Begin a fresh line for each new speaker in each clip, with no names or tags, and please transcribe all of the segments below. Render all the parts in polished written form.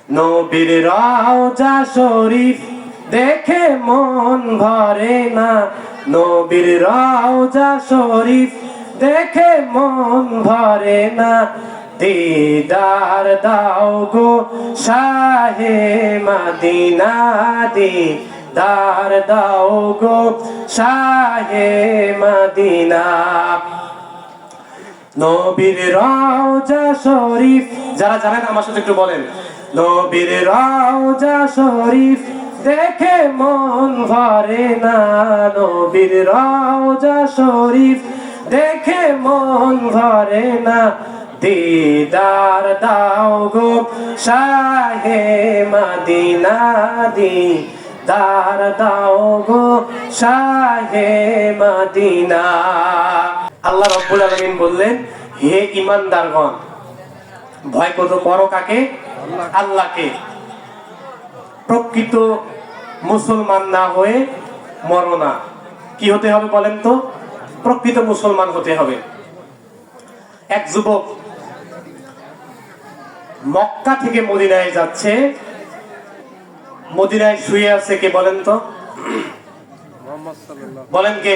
নবীর রওজা শরীফ দেখে মন ভরে না, নবীর রওজা শরীফ দেখে মন ভরে না। দিদার দাও গো শাহে মদিনা, দিদার দাও গো শাহে মদিনা। নবীর রওজা শরীফ, যারা জানেন আমার সাথে একটু বলেন। নবীর রওজা শরীফ দেখে মন ভরে না, নবীর রওজা শরীফ দেখে মন ভরে না। দিদার দাও গো শাহে মদিনা, দিদার দাও গো শাহে মদিনা। আল্লাহ রাব্বুল আলামিন বললেন, হে ঈমানদারগণ, ভয় করো কাকে? আল্লাহকে। প্রকৃত মুসলমান না হয়ে মরো না। কি হতে হবে বলেন তো? প্রকৃত মুসলমান হতে হবে। এক যুবক মক্কা থেকে মদিনায় যাচ্ছে, মদিনায় শুয়ে আছে কে বলেন তো? বলেন কে?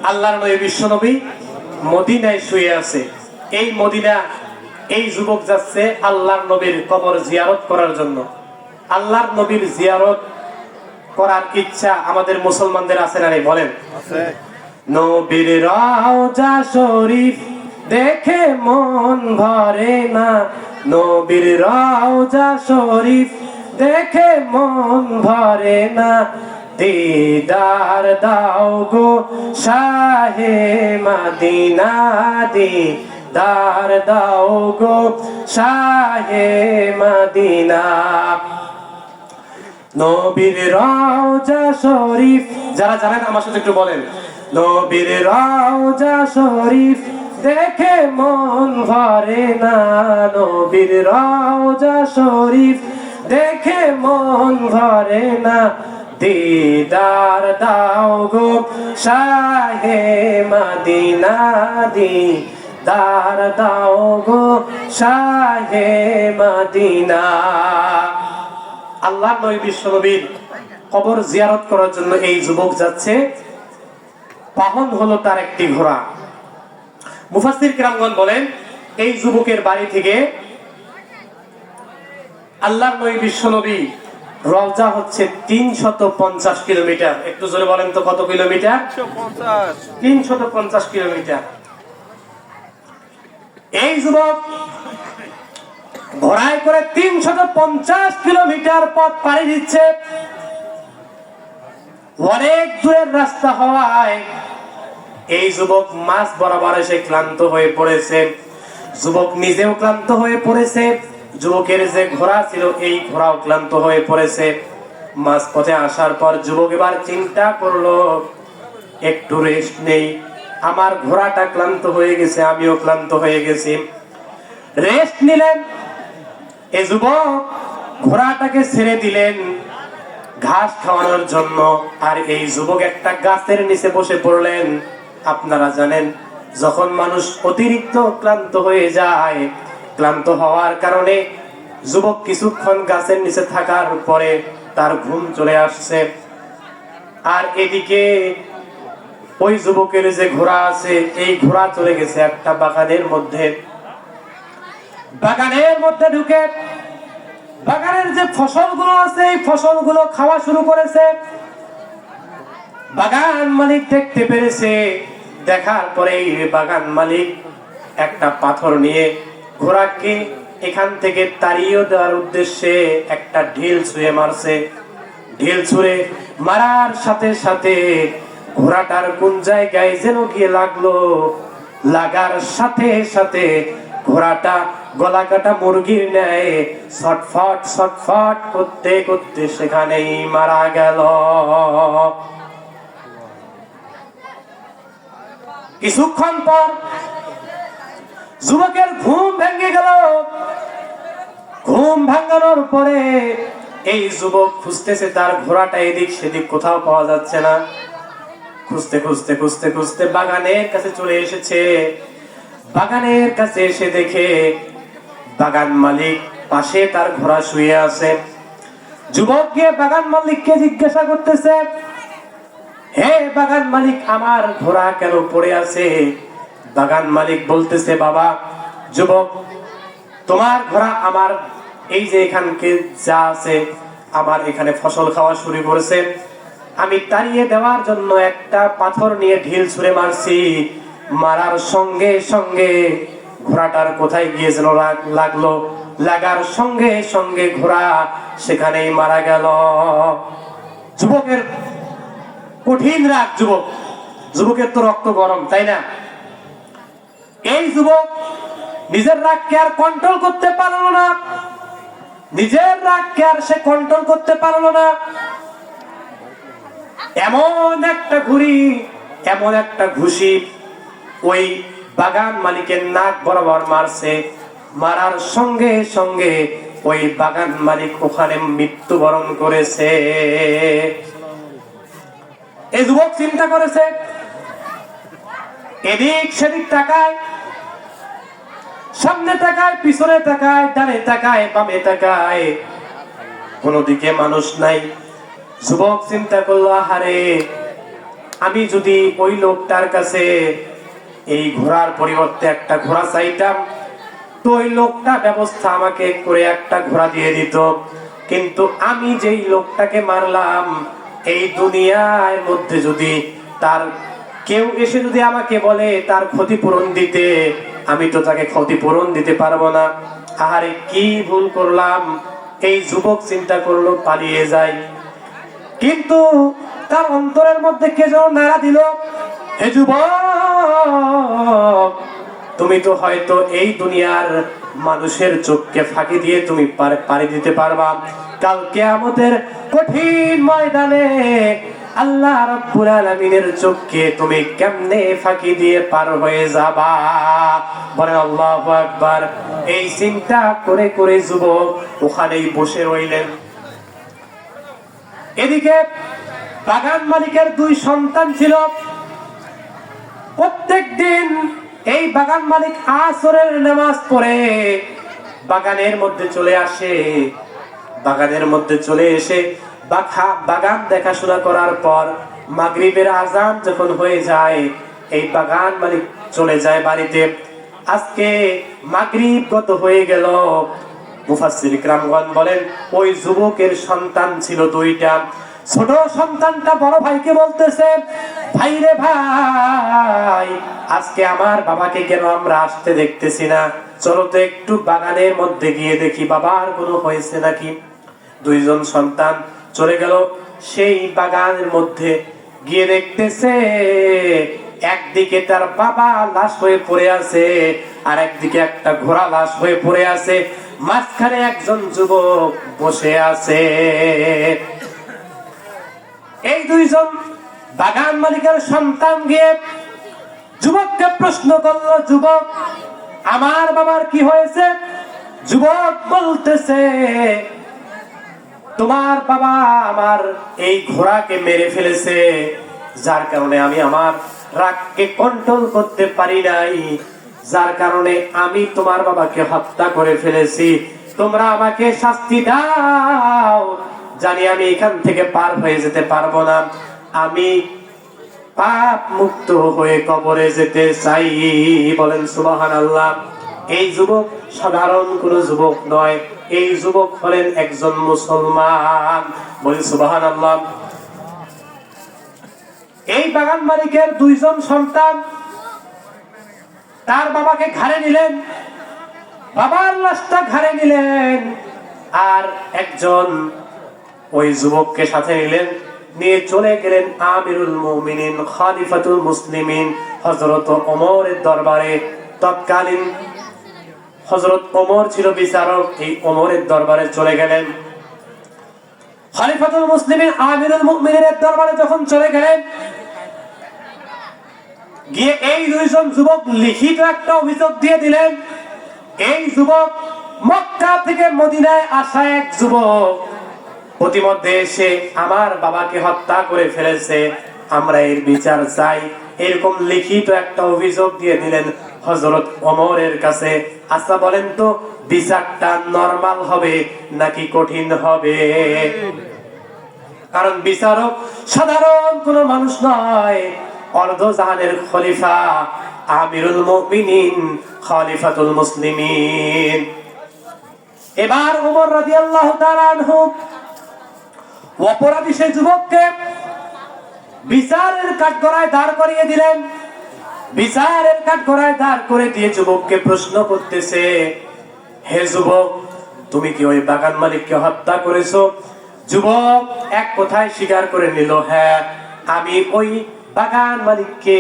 আল্লাহর নবী, বিশ্ব নবী মদিনায় শুয়ে আছে। এই মদিনা, এই যুবক যাচ্ছে আল্লাহর নবীর কবর জিয়ারত করার জন্য। আল্লাহর নবীর জিয়ারত করার ইচ্ছা আমাদের মুসলমানদের আছে না নেই বলেন? নবীর রওজা শরীফ দেখে মন ভরে না, নবীর রওজা শরীফ দেখে মন ভরে না। দিদার দাও গো শাহে মদিনা, দিদার দাও গো শাহে মদিনা। নবীর রওজা শরীফ, যারা জানেন আমার সাথে একটু বলেন। নবীর রওজা শরীফ দেখে মন ভরে না, নবীর রওজা শরীফ দেখে মন ভরে না। দিদার দাও গো শাহে মদিনা, দিদার দাও গো শাহে মদিনা। আল্লাহর নবী বিশ্ব নবীর কবর জিয়ারত করার জন্য এই যুবক যাচ্ছে। বাহন হলো তার একটি ঘোড়া। মুফাসসির কিরামগণ বলেন, এই যুবকের বাড়ি থেকে আল্লাহর নবী বিশ্ব নবী রওজা হচ্ছে 350 কিলোমিটার। একটু জোরে বলেন তো কত কিলোমিটার? 350 কিলোমিটার। এই যুবক ঘোড়ায় করে 350 কিলোমিটার পথ পাড়ি দিচ্ছে। অনেক দূরের রাস্তা হওয়ায় এই যুবক মাঝ বরাবর এসে ক্লান্ত হয়ে পড়েছে। যুবক নিজেও ক্লান্ত হয়ে পড়েছে, যুবকের যে ঘোড়া ছিল এই ঘোড়াও ক্লান্ত হয়ে পড়েছে। মাঝ পথে আসার পর যুবক এবার চিন্তা করলো, একটু রেস্ট নেই, আমার ঘোড়াটা ক্লান্ত হয়ে গেছে, আমিও ক্লান্ত হয়ে গেছি। রেস্ট নিলেন। এই যুবক ঘোড়াটাকে ছেড়ে দিলেন ঘাস খাওয়ানোর জন্য, আর এই যুবক একটা গাছের নিচে বসে পড়লেন। আপনারা জানেন, যখন মানুষ অতিরিক্ত ক্লান্ত হয়ে যায়, ক্লান্ত হওয়ার কারণে যুবক কিছুক্ষণ গাছের নিচে থাকার পরে তার ঘুম চলে আসছে। আর এদিকে ওই যুবকের যে ঘোড়া আছে, এই ঘোড়া চলে গেছে একটা বাগানের মধ্যে। বাগানের মধ্যে ঢুকে বাগানের যে ফসলগুলো আছে এই ফসলগুলো খাওয়া শুরু করেছে। বাগান মালিক দেখতে পেরেছে। দেখার পরে বাগান মালিক একটা পাথর নিয়ে ঘোড়াকে এখান থেকে তাড়িয়ে দেওয়ার উদ্দেশ্যে একটা ঢিল ছুঁড়ে মারছে। ঢিল ছুঁড়ে মারার সাথে সাথে ঘোড়াটার কোন জায়গায় যেন গিয়ে লাগলো। লাগার সাথে সাথে ঘোড়াটা গলা কাটা মুরগির ন্যায় ছটফট ছটফট করতে করতে সেখানেই মারা গেল। কিছুক্ষণ পর যুবকের ঘুম ভেঙে গেল। ঘুম ভাঙানোর পরে এই যুবক খুঁজতেছে তার ঘোড়াটা, এদিক সেদিক কোথাও পাওয়া যাচ্ছে না। খুঁজতে খুঁজতে খুঁজতে খুঁজতে বাগানের কাছে চলে এসেছে। বাগানের কাছে এসে দেখে বাগান মালিক পাশে তার ঘোড়া শুয়ে আছে। যুবক গিয়ে বাগান মালিককে জিজ্ঞাসা করতেছে, হে বাগান মালিক, আমার ঘোড়া কেন পড়ে আছে? বাগান মালিক বলতেছে, বাবা যুবক, তোমার ঘোড়া আমার এই যে এখানকে যা আছে, আমার এখানে ফসল খাওয়া শুরু করেছে, আমি তাড়িয়ে দেওয়ার জন্য একটা পাথর নিয়ে ঢিল ছুঁড়ে মারছি, মারার সঙ্গে সঙ্গে ঘোড়াটার কোথায় গিয়ে যেন লাগলো, লাগার সঙ্গে সঙ্গে ঘোড়া সেখানেই মারা গেল। যুবকের কঠিন রাগ, যুবকের তো রক্ত গরম, তাই না? এই যুবক নিজের রাগকে আর কন্ট্রোল করতে পারলো না, নিজের রাগকে আর সে কন্ট্রোল করতে পারলো না। এমন একটা ঘুষি ওই বাগান মালিকের নাক বরাবর মারছে, মারার সঙ্গে সঙ্গে ওই বাগান মালিক ওখানে মৃত্যুবরণ করেছে। এই যুবক চিন্তা করেছে, এদিক সেদিক তাকায়, সামনে তাকায়, পিছনে তাকায়, ডানে তাকায়, বামে তাকায়, কোন দিকে মানুষ নাই। যুবক চিন্তা করলো, আহারে, আমি যদি ওই লোকটার কাছে এই ঘোড়ার পরিবর্তে একটা ঘোড়া চাইতাম, তো ওই লোকটা ব্যবস্থা আমাকে করে একটা ঘোড়া দিয়ে দিত। কিন্তু আমি যেই লোকটাকে মারলাম, এই দুনিয়ার মধ্যে যদি তার কেউ এসে যদি আমাকে বলে তার ক্ষতিপূরণ দিতে, আমি তো তাকে ক্ষতিপূরণ দিতে পারবো না। আহারে, কি ভুল করলাম। এই যুবক চিন্তা করলো, পালিয়ে যায়। কিন্তু তার অন্তরের মধ্যে কে যেন নাড়া দিল, হে যুবক, তুমি তো হয়তো এই দুনিয়ার মানুষের চোখকে ফাঁকি দিয়ে তুমি পাড়ি দিতে পারবা, কাল কিয়ামতের কঠিন ময়দানে আল্লাহ রাব্বুল আলামিনের চোখকে তুমি কেমনে ফাঁকি দিয়ে পার হয়ে যাবা? বলেন আল্লাহু আকবার। এই চিন্তা করে করে যুবক ওখানেই বসে রইলেন। এদিকে বাগান মালিকের 2 সন্তান ছিল। প্রত্যেক দিন এই বাগান মালিক আসরের নামাজ পড়ে বাগানের মধ্যে চলে আসে। বাগানের মধ্যে চলে এসে বাগান দেখাশোনা করার পর মাগরিবের আজান যখন হয়ে যায়, এই বাগান মালিক চলে যায় বাড়িতে। আজকে মাগরিব গত হয়ে গেল। মুফাসসির ইকরামগণ বলেন, ওই যুবকের সন্তান ছিল 2টা। ছোট সন্তানটা বড় ভাইকে বলতেছে, ভাই রে ভাই, আজকে আমার বাবাকে কেন আমরা আসতে দেখতেছি না? চলো তো একটু বাগানের মধ্যে গিয়ে দেখি বাবার কোনো হয়েছে নাকি। 2জন সন্তান চলে গেল সেই বাগানের মধ্যে। গিয়ে দেখতেছে একদিকে তার বাবা লাশ হয়ে পড়ে আছে, আর একদিকে একটা ঘোড়া লাশ হয়ে পড়ে আছে, মাঝখানে একজন যুবক বসে আছে। এই 2জন বাগান মালিকের সন্তান গিয়ে যুবককে প্রশ্ন করলো, যুবক, আমার বাবার কি হয়েছে? যুবক বলতেছে, তোমার বাবা আমার এই ঘোড়াকে মেরে ফেলেছে, যার কারণে আমি আমার রাগকে কন্ট্রোল করতে পারি নাই, যার কারণে আমি তোমার বাবাকে হত্যা করে ফেলেছি। তোমরা আমাকে শাস্তি দাও, জানি আমি এখান থেকে পার হয়ে যেতে পারবো না, আমি পাপ মুক্ত হয়ে কবরে যেতে চাই। বলেন সুবহানাল্লাহ। এই যুবক সাধারণ কোন যুবক নয়, এই যুবক হলেন একজন মুসলমান। বলেন সুবহানাল্লাহ। এই বাগান মালিকের 2জন সন্তান তার বাবাকে ঘাড়ে নিলেন, বাবার লাশটা ঘাড়ে নিলেন, আর একজন ওই যুবককে সাথে নিলেন, নিয়ে চলে গেলেন আমিরুল মুমিনিন খলিফাতুল মুসলিমিন হযরত ওমরের দরবারে। তৎকালীন হযরত ওমর ছিল বিচারক, এই ওমরের দরবারে চলে গেলেন। খলিফাতুল মুসলিমিন আমিরুল মুমিনিনের দরবারে যখন চলে গেলেন, গিয়ে এই 2জন যুবক লিখিত একটা অভিযোগ দিয়ে দিলেন, এই যুবক মক্কা থেকে মদিনায় আসা এক যুবক, প্রতিমধ্যে এসে আমার বাবাকে হত্যা করে ফেলেছে, আমরা এর বিচার চাই। এরকম লিখিত একটা অভিযোগ দিয়ে দিলেন হযরত ওমরের কাছে, আচ্ছা বলেন তো বিচারটা নরমাল হবে নাকি কঠিন হবে? কারণ বিচারক সাধারণ কোন মানুষ নয়, অর্ধজাহানের খলিফা, আমিরুল মুমিনিন, খলিফাতুল মুসলিমিন। এবার ওমর রাদিয়াল্লাহু তাআলা আনহু অপরাধী সেই যুবককে বিচারের কাঠগড়ায় দাঁড় করিয়ে দিলেন। বিচারের কাঠগড়ায় দাঁড় করে দিয়ে যুবককে প্রশ্ন করতেছে, হে যুবক, তুমি কি ওই বাগান মালিককে হত্যা করেছো? যুবক এক কথায় স্বীকার করে নিল, হ্যাঁ আমি ওই বাগান মালিককে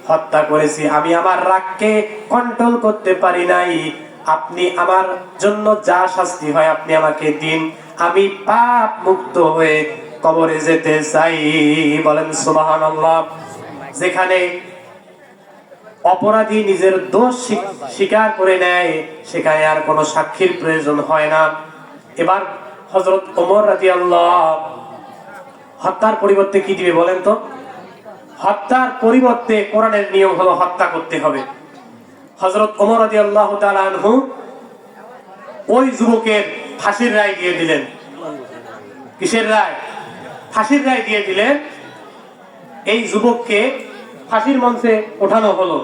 হত্যা করেছি, আমি আমার রাগকে কন্ট্রোল করতে পারি নাই, আপনি আমার জন্য যা শাস্তি হয় আপনি আমাকে দিন, আমি পাপ মুক্ত হয়ে কবরে যেতে চাই। বলেন সুবহানাল্লাহ। যেখানে অপরাধী নিজের দোষ স্বীকার করে নেয় সেখানে আর কোনো সাক্ষীর প্রয়োজন হয় না। এবার হযরত ওমর রাদিয়াল্লাহু হত্যার পরিবর্তে কি দিবে বলেন তো? হত্যার পরিবর্তে কোরআনের নিয়ম হলো হত্যা করতে হবে। হযরত ওমর রাদিয়াল্লাহু তাআলা আনহু ওই যুবকের ফাঁসির রায় দিয়ে দিলেন। কিসের রায়? ফাঁসির রায় দিয়ে দিলেন। এই যুবককে ফাঁসির মঞ্চে ওঠানো হলো।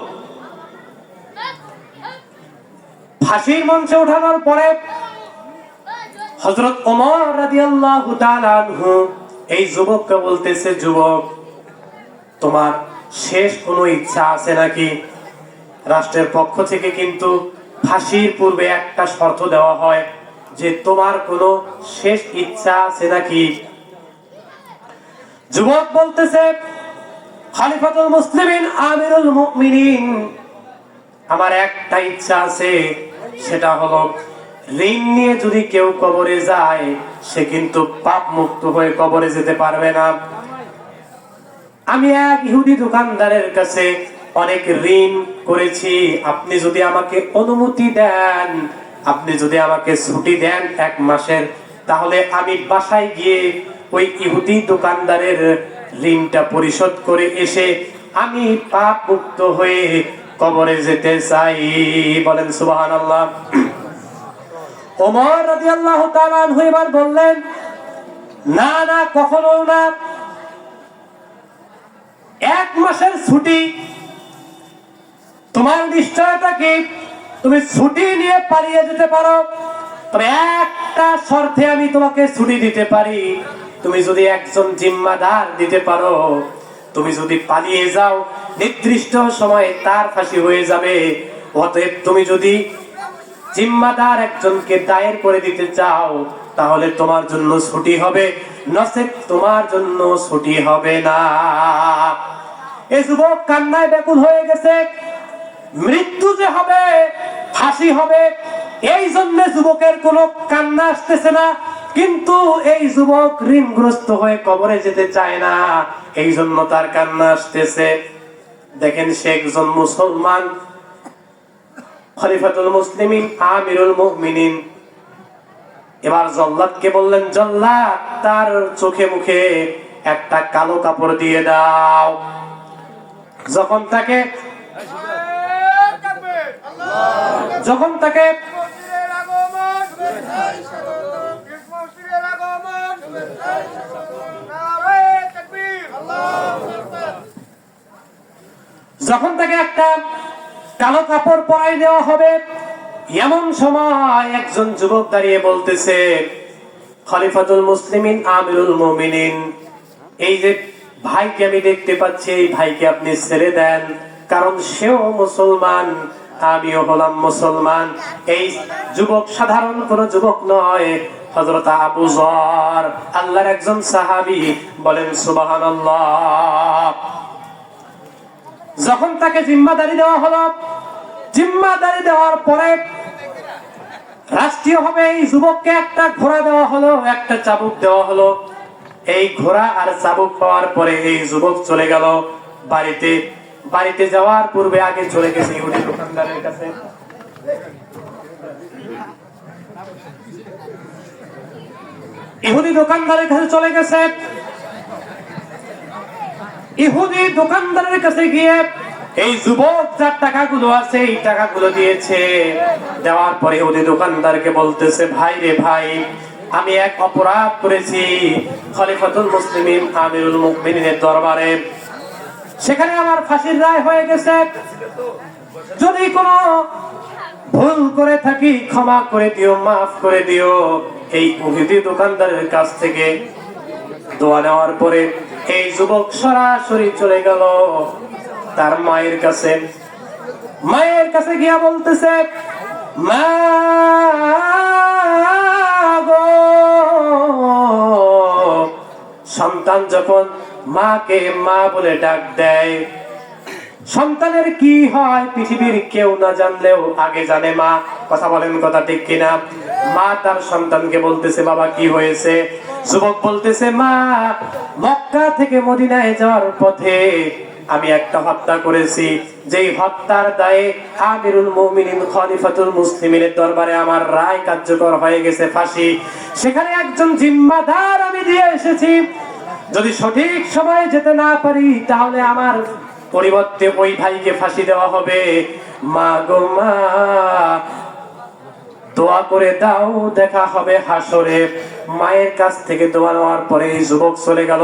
ফাঁসির মঞ্চে ওঠানোর পরে হযরত ওমর রাদিয়াল্লাহু তাআলা আনহু এই যুবককে বলতেছে, যুবক তোমার শেষ কোনো ইচ্ছা আছে নাকি? রাষ্ট্রের পক্ষ থেকে কিন্তু ফাঁসির পূর্বে একটা শর্ত দেওয়া হয় যে তোমার কোনো শেষ ইচ্ছা আছে নাকি? যুবক বলতেছে, খলিফাতুল মুসলিমিন আমিরুল মুমিনিন, আমার একটা ইচ্ছা আছে, সেটা হলো ঋণ নিয়ে যদি কেউ কবরে যায় সে কিন্তু পাপ মুক্ত হয়ে কবরে যেতে পারবে না। আমি এক ইহুদি দোকানদারের কাছে অনেক ঋণ করেছি, আপনি যদি আমাকে অনুমতি দেন, আপনি যদি আমাকে ছুটি দেন 1 মাসের, তাহলে আমি বাসায় গিয়ে ওই ইহুদি দোকানদারের ঋণটা পরিশোধ করে এসে আমি পাপ মুক্ত হয়ে কবরে যেতে চাই। বলেন সুবহানাল্লাহ। ওমর রাদিয়াল্লাহু তাআলা আনহু এবার বললেন, না না, কখনো না। 1 মাসের ছুটি, তোমার নিশ্চয়তা কি তুমি ছুটি নিয়ে পালিয়ে যেতে পারো? তবে একটা শর্তে আমি তোমাকে ছুটি দিতে পারি, তুমি যদি একজন জিম্মাদার দিতে পারো। তুমি যদি পালিয়ে যাও নির্দিষ্ট সময়ে তার ফাঁসি হয়ে যাবে। অতএব তুমি যদি জিম্মাদার একজনকে দায়ের করে দিতে চাও তাহলে তোমার জন্য ছুটি হবে, নচেৎ তোমার জন্য ছুটি হবে না। এই যুবক কান্নায় ব্যাকুল হয়ে গেছে। মৃত্যু যে হবে, ফাঁসি হবে, এই জন্য যুবকের কোনো কান্না আসতেছে না, কিন্তু এই যুবক ঋণগ্রস্ত হয়ে কবরে যেতে চায় না, এই জন্য তার কান্না আসতেছে। দেখেন, সে একজন মুসলমান, খলিফাতুল মুসলিমিন, আমিরুল মুমিনিন। এবার জল্লাদকে বললেন, জল্লাদ তার চোখে মুখে একটা কালো কাপড় দিয়ে দাও। যখন তাকে একটা কালো কাপড় পরাই দেওয়া হবে, এমন সময় একজন যুবক দাঁড়িয়ে বলতেছে, খলিফাতুল মুসলিমিন, আমিরুল মুমিনিন, এই যে ভাইকে আমি দেখতে পাচ্ছি, এই ভাইকে আপনি ছেড়ে দেন, কারণ সেও মুসলমান, আমিও হলাম মুসলমান। এই যুবক সাধারণ কোন যুবক নয়, হযরত আবু যর, আল্লাহর একজন সাহাবী। বলেন সুবহানাল্লাহ। যখন তাকে জিম্মাদারি দেওয়া হলো, জিম্মাদারি দেওয়ার পরে রাষ্ট্রীয়ভাবে এই যুবককে একটা ঘোড়া দেওয়া হলো, একটা চাবুক দেওয়া হলো। এই ঘোড়া আর চাবুক পাওয়ার পরে এই যুবক চলে গেল বাড়িতে। বাড়িতে যাওয়ার পূর্বে আগে চলে গেছে ইহুদি দোকানদারের কাছে। ইহুদি দোকানদারের কাছে চলে গেছে। ইহুদি দোকানদারের কাছে গিয়ে এই যুবক যার টাকাগুলো আছে এই টাকাগুলো দিয়েছে। দেওয়ার পরে ওদের দোকানদারকে বলতেছে, ভাই রে ভাই, আমি এক অপরাধ করেছি খলিফাতুল মুসলিমিন আমিরুল মুমিনিনের দরবারে, সেখানে আমার ফাঁসির রায় হয়ে গেছে। যদি কোনো ভুল করে থাকি ক্ষমা করে দিও, মাফ করে দিও। এই ইহুদি দোকানদারের কাছ থেকে দোয়া নেওয়ার পরে এই যুবক সরাসরি চলে গেল তার মায়ের কাছে। মায়ের কাছে গিয়া বলতেছে, মা গো। সন্তান যখন মাকে মা বলে ডাক দেয়, সন্তানের কি হয় পৃথিবীর কেউ না জানলেও আগে জানে মা। কথা বলেন, কথা ঠিক কিনা? মা তার সন্তানকে বলতেছে, বাবা কি হয়েছে? যুবক বলতেছে, মা, মক্কা থেকে মদিনায় যাওয়ার পথে আমি একটা হত্যা করেছি, যেই হত্যার দায়ে আমিরুল মুমিনিন খলিফাতুল মুসলিমিনের দরবারে আমার রায় কার্যকর হয়ে গেছে, ফাঁসি। সেখানে একজন জিম্মাদার আমি দিয়ে এসেছি। যদি সঠিক সময়ে যেতে না পারি তাহলে আমার পরিবর্তে ওই ভাইকে ফাঁসি দেওয়া হবে। মা গো মা, দোয়া করে দাও, দেখা হবে হাসরে। মায়ের কাছ থেকে দোয়া নেওয়ার পরে যুবক চলে গেল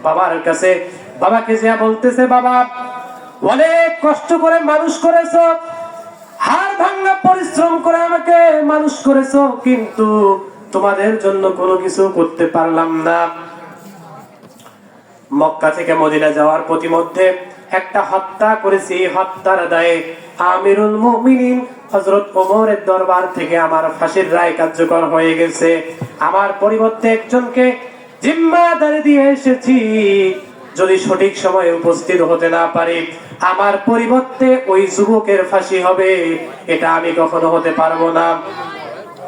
বাবার কাছে। বাবাকে যা বলতেছে, বাবা, অনেক কষ্ট করে মানুষ করেছো, হাড় ভাঙা পরিশ্রম করে আমাকে মানুষ করেছো, কিন্তু তোমাদের জন্য কোনো কিছু করতে পারলাম না। মক্কা থেকে মদিনা যাওয়ার পথিমধ্যে একটা হত্যা করেছি, হত্যার দায়ে আমিরুল মুমিনিন হযরত ওমরের দরবার থেকে আমার ফাঁসির রায় কার্যকর হয়ে গেছে। আমার পরিবর্তে একজনকে জিম্মাদারি দিয়ে এসেছি। যদি সঠিক সময়ে উপস্থিত হতে না পারি আমার পরিবর্তে ওই যুবকের ফাঁসি হবে, এটা আমি কখনো হতে পারবো না।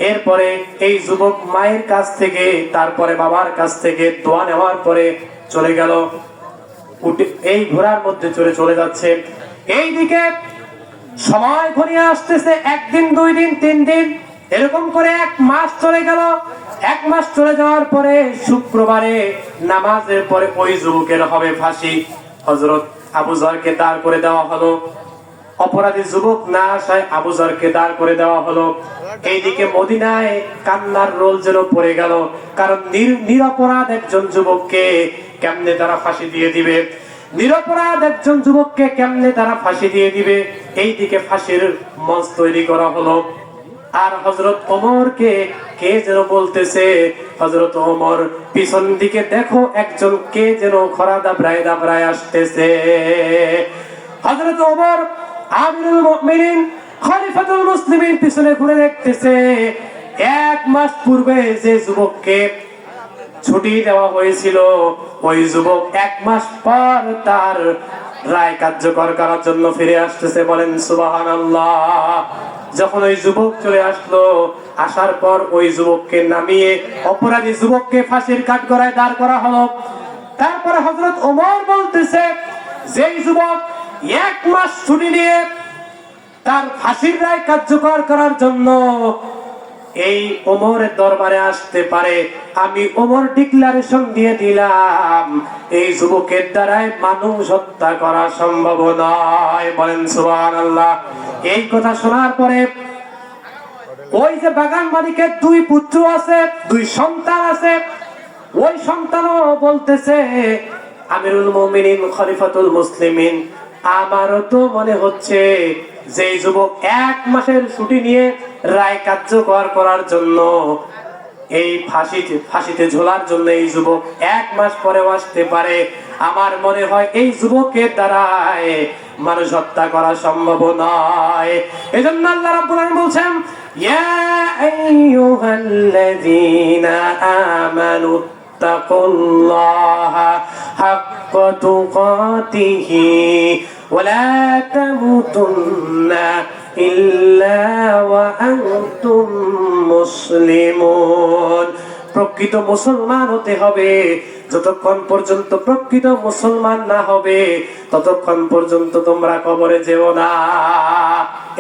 এরপরে এই যুবক মায়ের কাছ থেকে, তারপরে বাবার কাছ থেকে দোয়া নেওয়ার পরে চলে গেল। এই ঘোড়ার মধ্যে চলে যাচ্ছে। এইদিকে সময় ঘনিয়ে আসতেছে, একদিন, 2 দিন, 3 দিন, এরকম করে 1 মাস চলে গেল। 1 মাস চলে যাওয়ার পরে শুক্রবারে নামাজের পরে ওই যুবকের হবে ফাঁসি। হযরত আবু যরকে দাঁড় করে দেওয়া হলো। অপরাধী যুবক না আসায় আবু যরকে দাঁড় করে দেওয়া হলো। এইদিকে মদিনায় কান্নার রোল যেন পড়ে গেল, কারণ নিরপরাধ একজন যুবককে কেমনে তারা ফাঁসি দিয়ে দিবে, নিরপরাধ একজন যুবককে কেমনে তারা ফাঁসি দিয়ে দিবে। এইদিকে ফাঁসির মঞ্চ তৈরি করা হলো। আর হযরত ওমরকে কে যেন বলতেছে, হযরত ওমর, পিছন দিকে দেখো একজন কে যেন খরা দাবড়ায় আসতেছে। হযরত ওমর আমিরুল মুমিনিন খলিফাতুল মুসলিমিন পিছনে ঘুরে দেখতেছে, 1 মাস পূর্বে যে যুবককে ছুটি দেওয়া হয়েছিল ওই যুবক 1 মাস পর তার রায় কার্যকর করার জন্য ফিরে আসতেছে। বলেন সুবহানাল্লাহ। যখন ওই যুবক চলে আসলো, আসার পর ওই যুবককে নামিয়ে অপরাধী যুবককে ফাঁসির কাঠগড়ায় দাঁড় করা হলো। তারপরে হযরত ওমর বলতেছে, যেই যুবক 1 মাস ছুটি নিয়ে তার ফাঁসির রায় কার্যকর করার জন্য এই ওমরের দরবারে আসতে পারে, আমি ওমর ডিক্লারেশন দিয়ে দিলাম এই যুবকের দ্বারাই মানুষ হত্যা করা সম্ভব নয়। বলেন সুবহানাল্লাহ। এই কথা শোনার পরে ওই যে বাগান মালিকের 2 পুত্র আছে, 2 সন্তান আছে, ওই সন্তানও বলতেছে, আমিরুল মুমিনিন খলিফাতুল মুসলিমিন, আমারও তো মনে হচ্ছে যে যুবক 1 মাসের ছুটি নিয়ে রায় কার্যকর করার জন্য, এই ফাঁসিতে ঝোলার জন্য এই যুবক 1 মাস পরেও আসতে পারে। আমার মনে হয় এই যুবকের দ্বারাই মানুষ হত্যা করা সম্ভব নয়। এজন্য আল্লাহ রাব্বুল আলামিন বলছেন, ইয়া আইয়ুহাল্লাযীনা আমানু তাকুল্লাহা হাক্কা তুকাতিহি ওয়া লা তামুতুন্না ইল্লা ওয়া আনতুম মুসলিমুন। প্রকৃত মুসলমান হতে হবে। যতক্ষণ পর্যন্ত প্রকৃত মুসলমান না হবে ততক্ষণ পর্যন্ত তোমরা কবরে যেও না।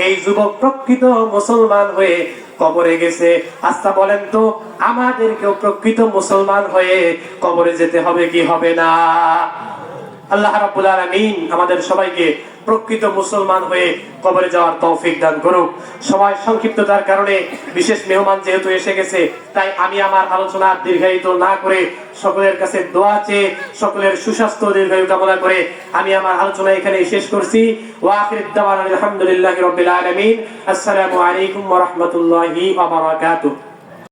এই যুবক প্রকৃত মুসলমান হয়ে কবরে গেছে। আচ্ছা বলেন তো, আমাদেরকেও প্রকৃত মুসলমান হয়ে কবরে যেতে হবে কি হবে না? আল্লাহ রাব্বুল আলামিন আমাদের সবাইকে প্রকৃত মুসলমান হয়ে কবরে যাওয়ার তৌফিক দান করুক। সময় সংক্ষিপ্ততার কারণে বিশেষ মেহমান যেহেতু এসে গেছে, তাই আমি আমার আলোচনা দীর্ঘায়িত না করে সকলের কাছে দোয়া চেয়ে সকলের সুস্বাস্থ্য দীর্ঘায়ু কামনা করে আমি আমার আলোচনা এখানে শেষ করছি। ওয়া আখিরু দাওয়ানা আলহামদুলিল্লাহি রাব্বিল আলামিন। আসসালামু আলাইকুম ওয়া রাহমাতুল্লাহি ওয়া বারাকাতুহু।